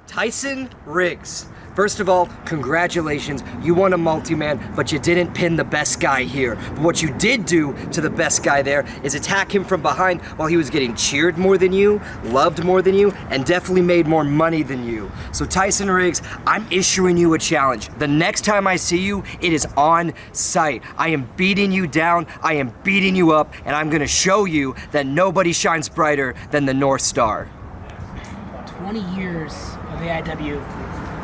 Tyson Riggs. First of all, congratulations, you won a multi-man, but you didn't pin the best guy here. But what you did do to the best guy there is attack him from behind while he was getting cheered more than you, loved more than you, and definitely made more money than you. So Tyson Riggs, I'm issuing you a challenge. The next time I see you, it is on site. I am beating you down, I am beating you up, and I'm gonna show you that nobody shines brighter than the North Star. 20 years of AIW.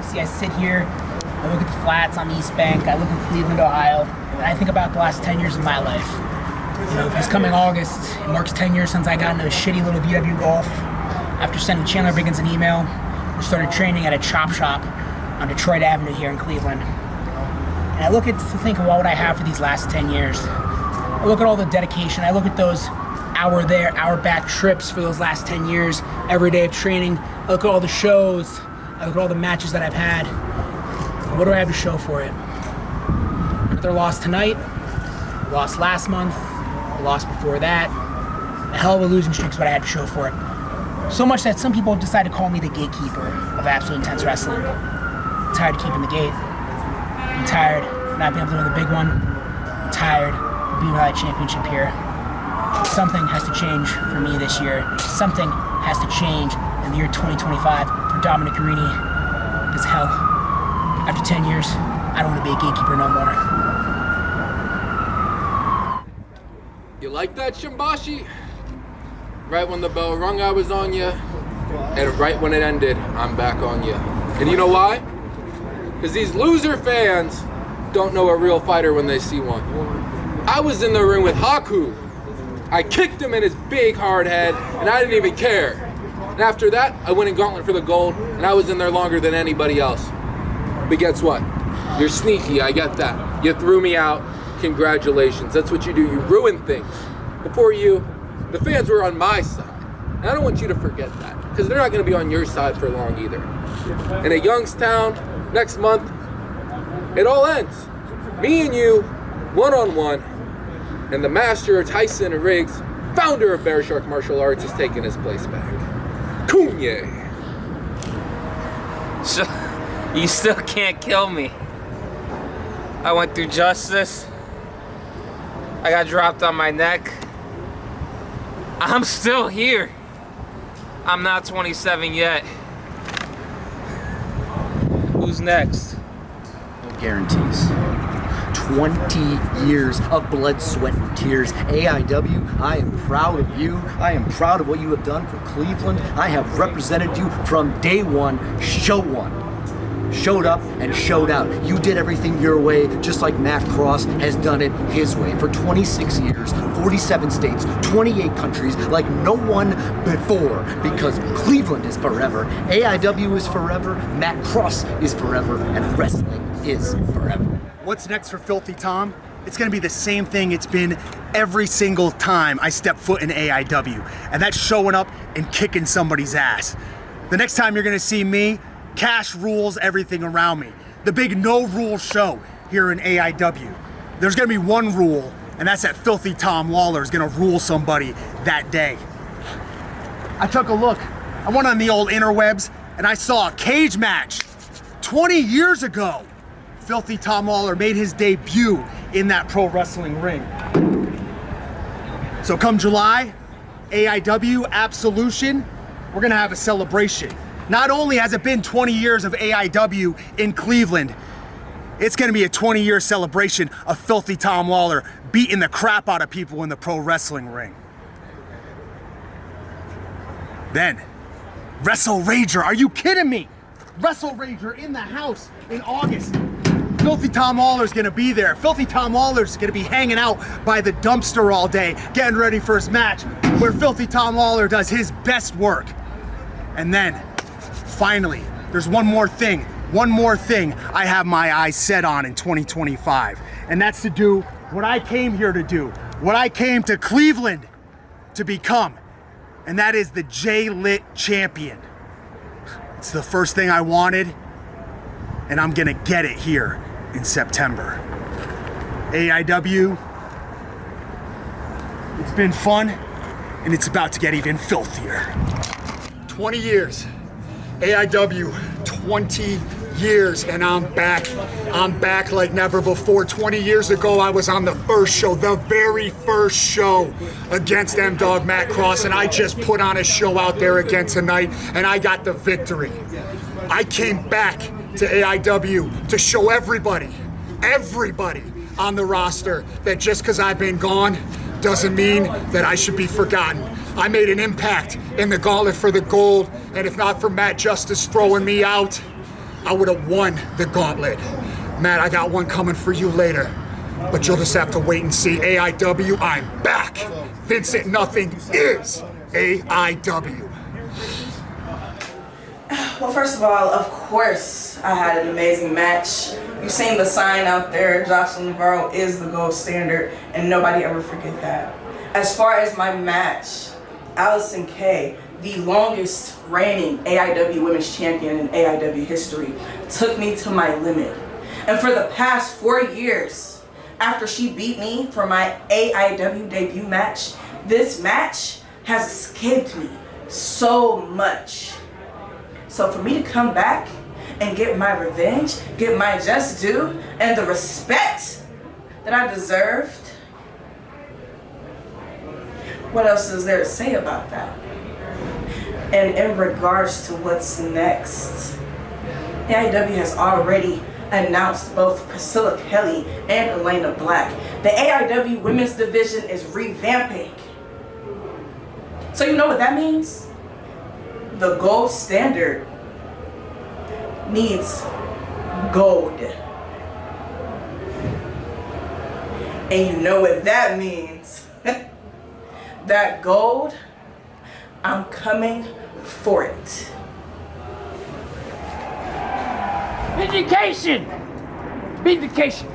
See, I sit here, I look at the flats on the East Bank, I look at Cleveland, Ohio, and I think about the last 10 years of my life. You know, this coming August, it marks 10 years since I got into a shitty little VW Golf. After sending Chandler Biggins an email, I started training at a chop shop on Detroit Avenue here in Cleveland. And I look at to think of what would I have for these last 10 years. I look at all the dedication, I look at those hour there, hour back trips for those last 10 years, every day of training. I look at all the shows, I look at all the matches that I've had. What do I have to show for it? Another loss tonight, a loss last month, a loss before that. A hell of a losing streak is what I had to show for it. So much that some people have decided to call me the gatekeeper of Absolute Intense Wrestling. I'm tired of keeping the gate. I'm tired of not being able to win the big one. I'm tired of being without a championship here. Something has to change for me this year. Something has to change in the year 2025 for Dominic Guarini. Because hell, after 10 years, I don't want to be a gatekeeper no more. You like that, Shimbashi? Right when the bell rung, I was on you. And right when it ended, I'm back on you. And you know why? Because these loser fans don't know a real fighter when they see one. I was in the ring with Haku. I kicked him in his big hard head, and I didn't even care. And after that, I went in gauntlet for the gold, and I was in there longer than anybody else. But guess what? You're sneaky, I get that. You threw me out. Congratulations. That's what you do. You ruin things. Before you, the fans were on my side. And I don't want you to forget that, because they're not going to be on your side for long either. And at Youngstown, next month, it all ends. Me and you, one-on-one, and the master, Tyson Riggs, founder of Bear Shark Martial Arts, is taking his place back. Kunye. So, you still can't kill me. I went through justice. I got dropped on my neck. I'm still here. I'm not 27 yet. Who's next? No guarantees. 20 years of blood, sweat, and tears. AIW, I am proud of you. I am proud of what you have done for Cleveland. I have represented you from day one, show one. Showed up and showed out. You did everything your way, just like Matt Cross has done it his way for 26 years, 47 states, 28 countries, like no one before, because Cleveland is forever, AIW is forever, Matt Cross is forever, and wrestling is forever. What's next for Filthy Tom? It's gonna be the same thing it's been every single time I step foot in AIW, and that's showing up and kicking somebody's ass. The next time you're gonna see me, cash rules everything around me. The big no rule show here in AIW. There's gonna be one rule, and that's that Filthy Tom Lawler is gonna rule somebody that day. I took a look. I went on the old interwebs and I saw a cage match 20 years ago. Filthy Tom Lawler made his debut in that pro wrestling ring. So come July, AIW Absolution, we're gonna have a celebration. Not only has it been 20 years of AIW in Cleveland, it's gonna be a 20-year celebration of Filthy Tom Lawler beating the crap out of people in the pro wrestling ring. Then, Wrestle Rager, are you kidding me? Wrestle Rager in the house in August. Filthy Tom Lawler's gonna be there. Filthy Tom Lawler's gonna be hanging out by the dumpster all day, getting ready for his match, where Filthy Tom Lawler does his best work. And then, finally, there's one more thing I have my eyes set on in 2025, and that's to do what I came here to do, what I came to Cleveland to become, and that is the J-Lit champion. It's the first thing I wanted, and I'm gonna get it here in September. AIW, it's been fun, and it's about to get even filthier. 20 years, AIW 20 years, and I'm back. I'm back like never before. 20 years ago, I was on the first show, the very first show against M-Dog Matt Cross, and I just put on a show out there again tonight, and I got the victory. I came back to AIW to show everybody on the roster that just because I've been gone doesn't mean that I should be forgotten. I made an impact in the Gauntlet for the Gold, and if not for Matt Justice throwing me out, I would have won the Gauntlet. Matt, I got one coming for you later, but you'll just have to wait and see. AIW, I'm back. Vincent Nothing is AIW. Well, first of all, of course, I had an amazing match. You've seen the sign out there, Jocelyn Navarro is the gold standard, and nobody ever forget that. As far as my match, Allison Kay, the longest reigning AIW Women's Champion in AIW history, took me to my limit. And for the past 4 years, after she beat me for my AIW debut match, this match has escaped me so much. So for me to come back and get my revenge, get my just due, and the respect that I deserved, what else is there to say about that? And in regards to what's next, AIW has already announced both Priscilla Kelly and Elena Black. The AIW women's division is revamping. So you know what that means? The gold standard needs gold. And you know what that means? That gold, I'm coming for it. Vindication! Vindication!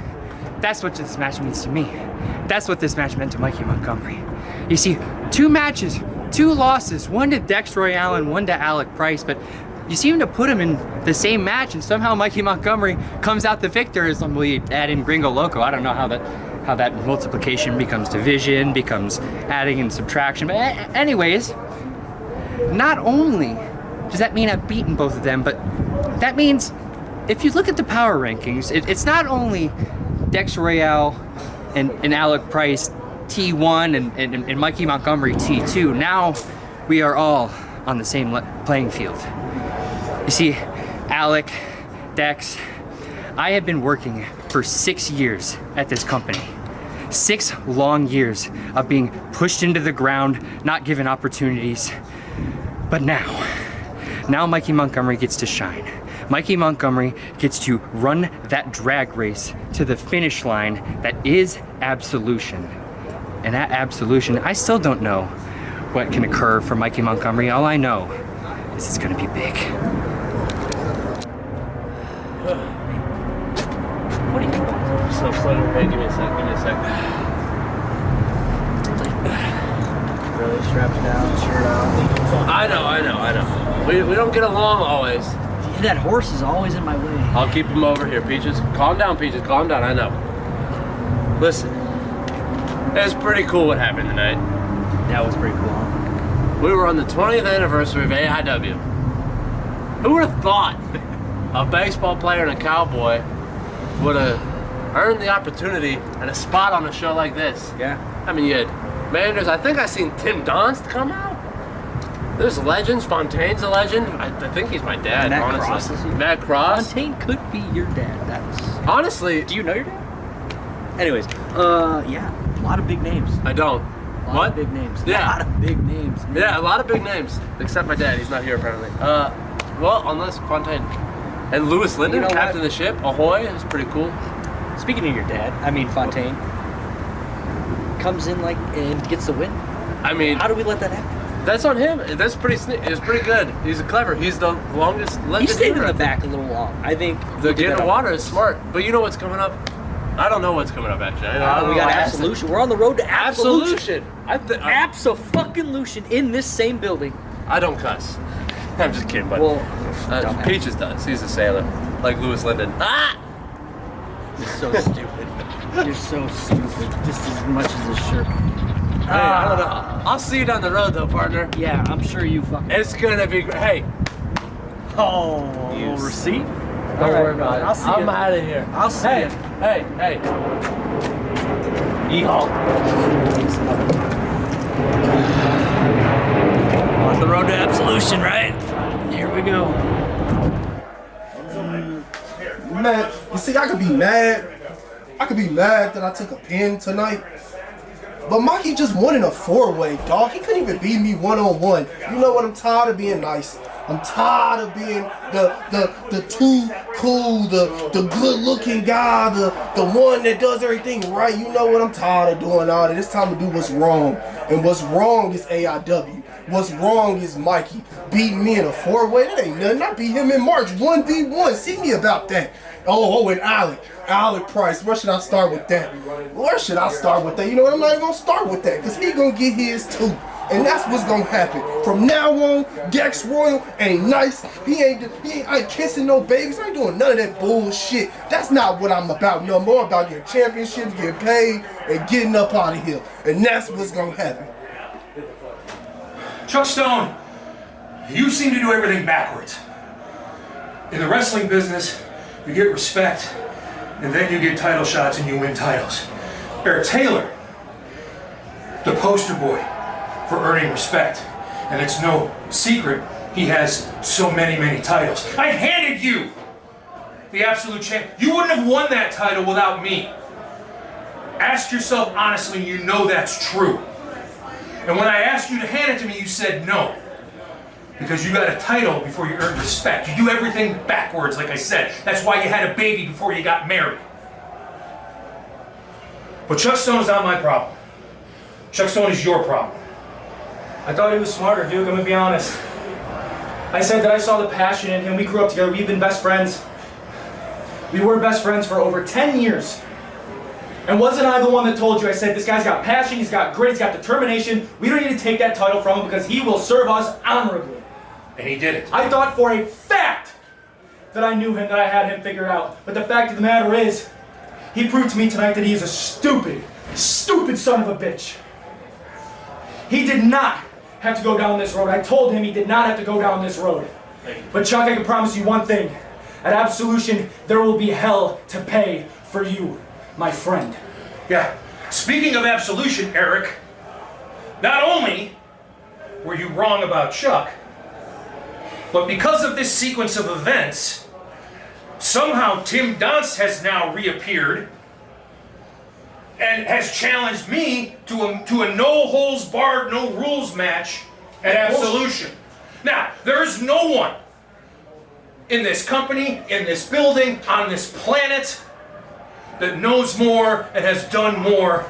That's what this match means to me. That's what this match meant to Mikey Montgomery. You see, 2 matches, 2 losses, one to Dex Royale and one to Alec Price, but you seem to put him in the same match and somehow Mikey Montgomery comes out the victor as we add in Gringo Loco. I don't know how that multiplication becomes division, becomes adding and subtraction, but anyways, not only does that mean I've beaten both of them, but that means if you look at the power rankings, it's not only Dex Royale and Alec Price T1 and Mikey Montgomery T2. Now we are all on the same playing field. You see, Alec, Dex, I have been working for 6 years at this company. 6 long years of being pushed into the ground, not given opportunities. But now Mikey Montgomery gets to shine. Mikey Montgomery gets to run that drag race to the finish line that is Absolution. And at Absolution, I still don't know what can occur for Mikey Montgomery. All I know is it's gonna be big. What do you want? So slow. Hey, give me a sec. Really straps down, shirt out. I know. We don't get along always. That horse is always in my way. I'll keep him over here, Peaches. Calm down, Peaches. Calm down. I know. Listen, it was pretty cool what happened tonight. That was pretty cool. We were on the 20th anniversary of AIW. Who would have thought a baseball player and a cowboy would have earned the opportunity and a spot on a show like this? Yeah. I mean, you had Manders. I think I seen Tim Donst come out. There's legends. Fontaine's a legend. I think he's my dad, Matt honestly. Cross is Matt Cross. Fontaine could be your dad. That's Honestly, Do you know your dad? Anyways, yeah, a lot of big names. I don't. A lot What? of big names. Yeah. A lot of big names. Man. Yeah, a lot of big names. Except my dad. He's not here apparently. Well, unless Fontaine. And Lewis Linden, You know captain what? of the ship. Ahoy is pretty cool. Speaking of your dad, I mean Fontaine comes in like and gets the win. I mean, How do we let that happen? that's on him. That's pretty. It's pretty good. He's clever. He's the longest legend. He stayed in here, I the think. back a little long. I think The we did getting that the on water is smart. But you know what's coming up? I don't know what's coming up actually. I don't we know got why I Absolution. We're on the road to Absolution. Absolution. Abso-fucking-lution in this same building. I don't cuss. I'm just kidding, but Well, dumbass. Peaches does. He's a sailor, like Lewis Linden. Ah! You're so stupid. You're so stupid. Just as much as a shirt. Hey, I don't know. I'll see you down the road though, partner. Yeah, I'm sure you fucking. It's gonna be great. Hey, Oh, a little receipt? Don't worry about it. I'm out of here. I'll see you. Hey. Yeehaw. On the road to absolution, right? Here we go. Man, you see, I could be mad. I could be mad that I took a pin tonight. But Mikey just won in a 4-way, dog. He couldn't even beat me one-on-one. You know what? I'm tired of being nice. I'm tired of being the too cool, the good-looking guy, the one that does everything right. You know what? I'm tired of doing all that. It's time to do what's wrong. And what's wrong is AIW. What's wrong is Mikey beating me in a 4-way. That ain't nothing. I beat him in March 1v1. See me about that. Oh, and Alec Price. Where should I start with that? Where should I start with that? You know what? I'm not even gonna start with that because he gonna get his too. And that's what's gonna happen. From now on, Dex Royal ain't nice. He ain't kissing no babies. I ain't doing none of that bullshit. That's not what I'm about no more. About getting championships, getting paid, and getting up out of here. And that's what's gonna happen. Chuck Stone, you seem to do everything backwards. In the wrestling business, you get respect, and then you get title shots and you win titles. Eric Taylor, the poster boy for earning respect, and it's no secret he has so many titles. I handed you the absolute champ. You wouldn't have won that title without me. Ask yourself honestly, you know that's true. And when I asked you to hand it to me, you said no. Because you got a title before you earned respect. You do everything backwards, like I said. That's why you had a baby before you got married. But Chuck Stone is not my problem. Chuck Stone is your problem. I thought he was smarter, Duke, I'm gonna be honest. I said that I saw the passion in him. We grew up together, we've been best friends. We were best friends for over 10 years. And wasn't I the one that told you, I said, this guy's got passion, he's got grit, he's got determination. We don't need to take that title from him because he will serve us honorably. And he did it. I thought for a fact that I knew him, that I had him figured out. But the fact of the matter is, he proved to me tonight that he is a stupid son of a bitch. He did not have to go down this road. I told him he did not have to go down this road. But Chuck, I can promise you one thing. At Absolution, there will be hell to pay for you, my friend. Yeah. Speaking of Absolution, Eric, not only were you wrong about Chuck, but because of this sequence of events, somehow Tim Donst has now reappeared and has challenged me to a no-holds-barred, no-rules match at Absolution. Now, there's no one in this company, in this building, on this planet that knows more and has done more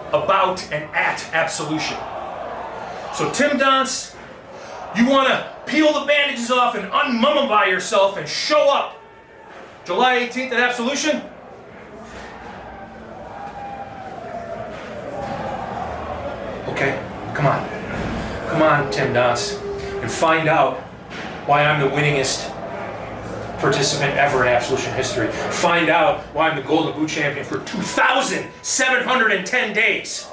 about and at Absolution. So Tim Donst, you want to peel the bandages off and unmummify yourself and show up July 18th at Absolution? Okay, come on, Tim Donst, and find out why I'm the winningest participant ever in Absolution history. Find out why I'm the Golden Boot champion for 2,710 days.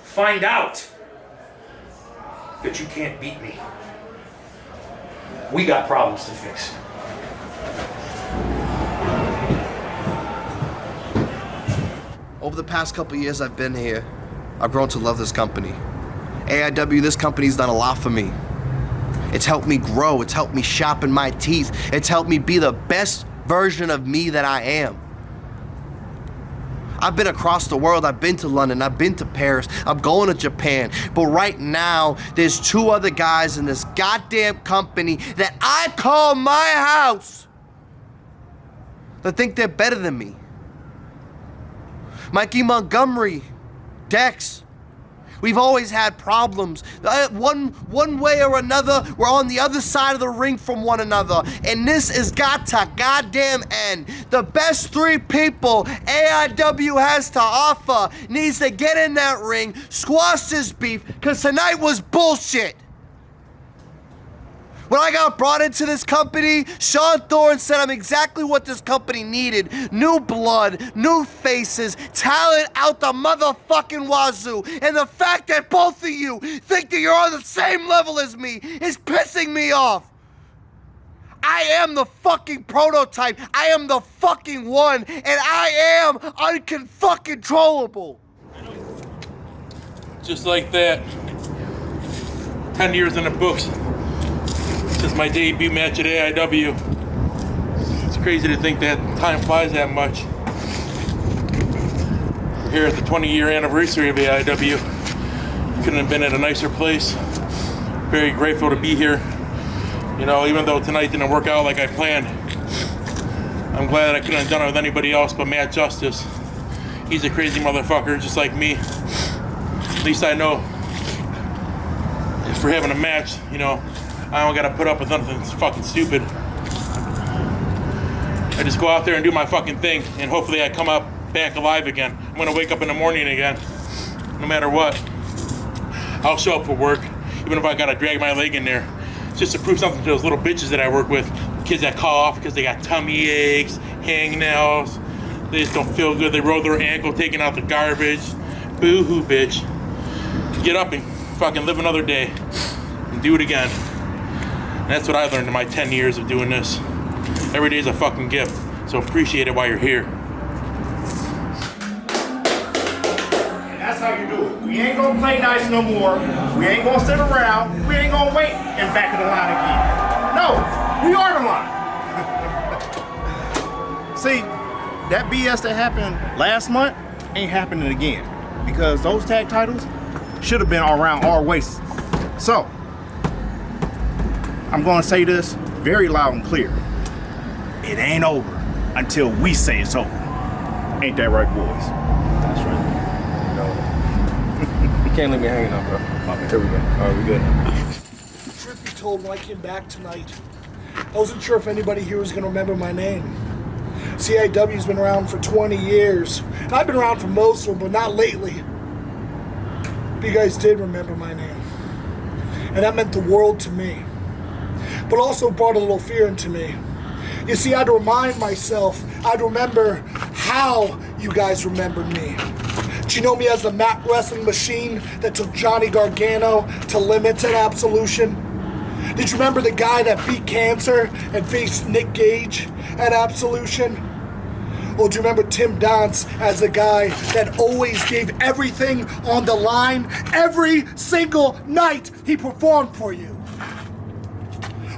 Find out that you can't beat me. We got problems to fix. Over the past couple years I've been here, I've grown to love this company. AIW, this company's done a lot for me. It's helped me grow, it's helped me sharpen my teeth, it's helped me be the best version of me that I am. I've been across the world, I've been to London, I've been to Paris, I'm going to Japan, but right now, there's 2 other guys in this goddamn company that I call my house that think they're better than me. Mikey Montgomery, Dex. We've always had problems. One way or another, we're on the other side of the ring from one another. And this has got to goddamn end. The best 3 people AIW has to offer needs to get in that ring, squash this beef, because tonight was bullshit. When I got brought into this company, Sean Thorne said I'm exactly what this company needed. New blood, new faces, talent out the motherfucking wazoo. And the fact that both of you think that you're on the same level as me is pissing me off. I am the fucking prototype. I am the fucking one, and I am uncontrollable. Just like that. 10 years in the books since my debut match at AIW. It's crazy to think that time flies that much. We're here at the 20-year anniversary of AIW. Couldn't have been at a nicer place. Very grateful to be here. You know, even though tonight didn't work out like I planned, I'm glad I couldn't have done it with anybody else but Matt Justice. He's a crazy motherfucker, just like me. At least I know if we're having a match, you know, I don't gotta put up with nothing fucking stupid. I just go out there and do my fucking thing, and hopefully I come up back alive again. I'm gonna wake up in the morning again, no matter what. I'll show up for work, even if I gotta drag my leg in there, just to prove something to those little bitches that I work with. Kids that call off because they got tummy aches, hangnails, they just don't feel good, they roll their ankle taking out the garbage. Boo-hoo, bitch. Get up and fucking live another day and do it again. And that's what I learned in my 10 years of doing this. Every day's a fucking gift, so appreciate it while you're here. That's how you do it. We ain't gonna play nice no more. We ain't gonna sit around. We ain't gonna wait and back of the line again. No, we are the line. See, that BS that happened last month ain't happening again because those tag titles should have been around our waists. So, I'm gonna say this very loud and clear. It ain't over until we say it's over. Ain't that right, boys? That's right. You can't leave me hanging up, bro. Okay, here we go. All right, we good. Truth be told, when I came back tonight, I wasn't sure if anybody here was going to remember my name. CIW's been around for 20 years. And I've been around for most of them, but not lately. But you guys did remember my name. And that meant the world to me. But also brought a little fear into me. You see, I'd remind myself, I'd remember how you guys remembered me. Do you know me as the mat wrestling machine that took Johnny Gargano to limits at Absolution? Did you remember the guy that beat cancer and faced Nick Gage at Absolution? Or do you remember Tim Donst as the guy that always gave everything on the line every single night he performed for you?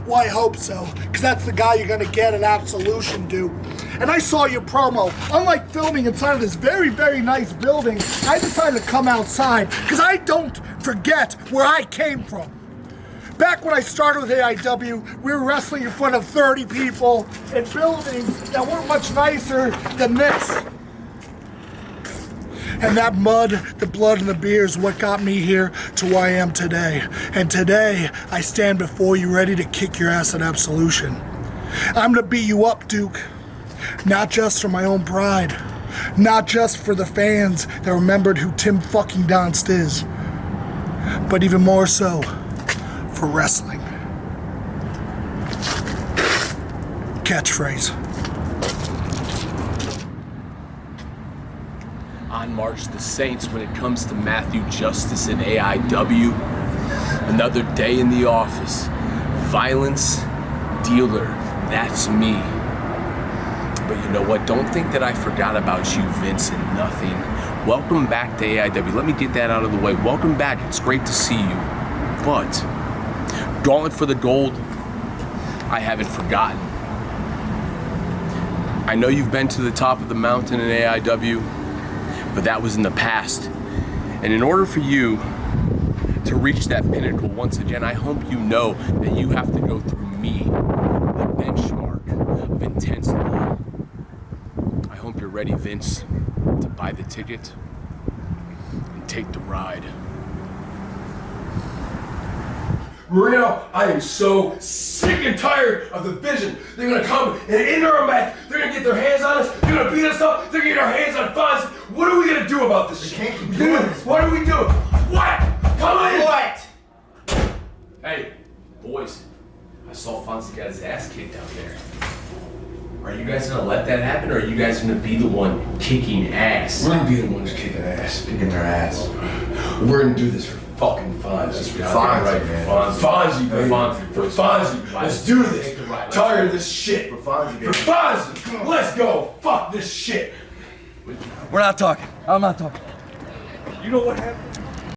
Well, I hope so, because that's the guy you're going to get at Absolution, dude. And I saw your promo. Unlike filming inside of this very, very nice building, I decided to come outside, because I don't forget where I came from. Back when I started with AIW, we were wrestling in front of 30 people in buildings that weren't much nicer than this. And that mud, the blood, and the beer is what got me here to where I am today. And today, I stand before you ready to kick your ass at Absolution. I'm gonna beat you up, Duke. Not just for my own pride. Not just for the fans that remembered who Tim fucking Donst is. But even more so, for wrestling. Catchphrase. On March the Saints, when it comes to Matthew Justice and AIW, another day in the office. Violence dealer, that's me. But you know what? Don't think that I forgot about you, Vince, and nothing. Welcome back to AIW. Let me get that out of the way. Welcome back. It's great to see you. But Gauntlet for the Gold, I haven't forgotten. I know you've been to the top of the mountain in AIW, but that was in the past. And in order for you to reach that pinnacle once again, I hope you know that you have to go through me, the benchmark of intensity. I hope you're ready, Vince, to buy the ticket and take the ride. Marino, I am so sick and tired of the vision. They're gonna come and enter our match. They're gonna get their hands on us. They're gonna beat us up. They're gonna get our hands on Fonz. What are we gonna do about this? We can't keep doing this. What are we doing? What? Come in. What? Hey, boys, I saw Fonzie got his ass kicked out there. Are you guys gonna let that happen, or are you guys gonna be the one kicking ass? We're gonna be the ones kicking ass. Kicking their ass. We're gonna do this for Fucking Fonzie. Fonzie, Right, man. Fonzie, baby. For Fonzie. Let's do this. Tired of this shit. For Fonzie, baby. For Fonzie. Let's go. Fuck this shit. We're not talking. I'm not talking. You know what happened?